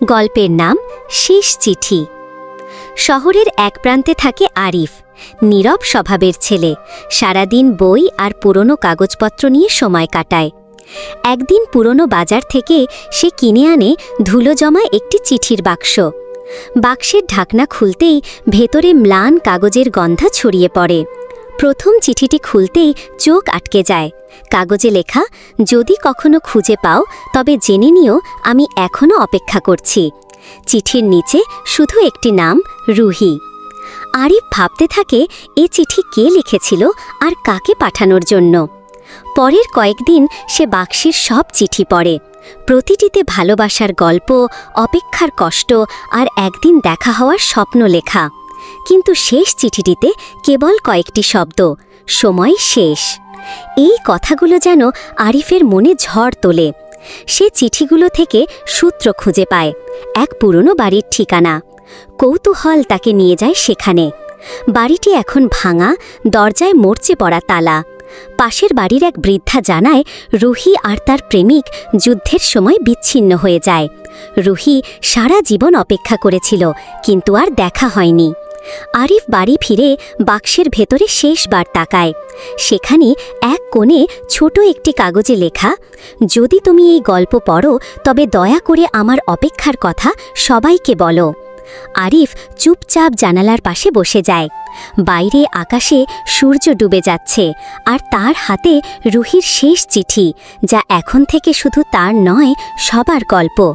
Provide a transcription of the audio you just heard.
গল্পের নাম শেষ চিঠি। শহরের এক প্রান্তে থাকে আরিফ, নীরব স্বভাবের ছেলে। সারাদিন বই আর পুরনো কাগজপত্র নিয়ে সময় কাটায়। একদিন পুরনো বাজার থেকে সে কিনে আনে ধুলো জমা একটি চিঠির বাক্স। বাক্সের ঢাকনা খুলতেই ভেতরে ম্লান কাগজের গন্ধা ছড়িয়ে পড়ে। প্রথম চিঠিটি খুলতেই চোখ আটকে যায়। কাগজে লেখা, যদি কখনো খুঁজে পাও তবে জেনে নিও আমি এখনও অপেক্ষা করছি। চিঠির নিচে শুধু একটি নাম, রুহি। আরিফ ভাবতে থাকে এ চিঠি কে লিখেছিল আর কাকে পাঠানোর জন্য। পরের কয়েকদিন সে বাক্সের সব চিঠি পড়ে। প্রতিটিতে ভালোবাসার গল্প, অপেক্ষার কষ্ট আর একদিন দেখা হওয়ার স্বপ্ন লেখা। কিন্তু শেষ চিঠিটিতে কেবল কয়েকটি শব্দ, সময় শেষ। এই কথাগুলো যেন আরিফের মনে ঝড় তোলে। সে চিঠিগুলো থেকে সূত্র খুঁজে পায়, এক পুরনো বাড়ির ঠিকানা। কৌতূহল তাকে নিয়ে যায় সেখানে। বাড়িটি এখন ভাঙা, দরজায় মরচে পড়া তালা। পাশের বাড়ির এক বৃদ্ধা জানায় রুহি আর তার প্রেমিক যুদ্ধের সময় বিচ্ছিন্ন হয়ে যায়। রুহি সারা জীবন অপেক্ষা করেছিল, কিন্তু আর দেখা হয়নি। আরিফ বাড়ি ফিরে বাক্সের ভেতরে শেষবার তাকায়। সেখানে এক কোণে ছোট একটি কাগজে লেখা, যদি তুমি এই গল্প পড়ো তবে দয়া করে আমার অপেক্ষার কথা সবাইকে বলো। আরিফ চুপচাপ জানালার পাশে বসে যায়। বাইরে আকাশে সূর্য ডুবে যাচ্ছে, আর তার হাতে রুহির শেষ চিঠি, যা এখন থেকে শুধু তার নয়, সবার গল্প।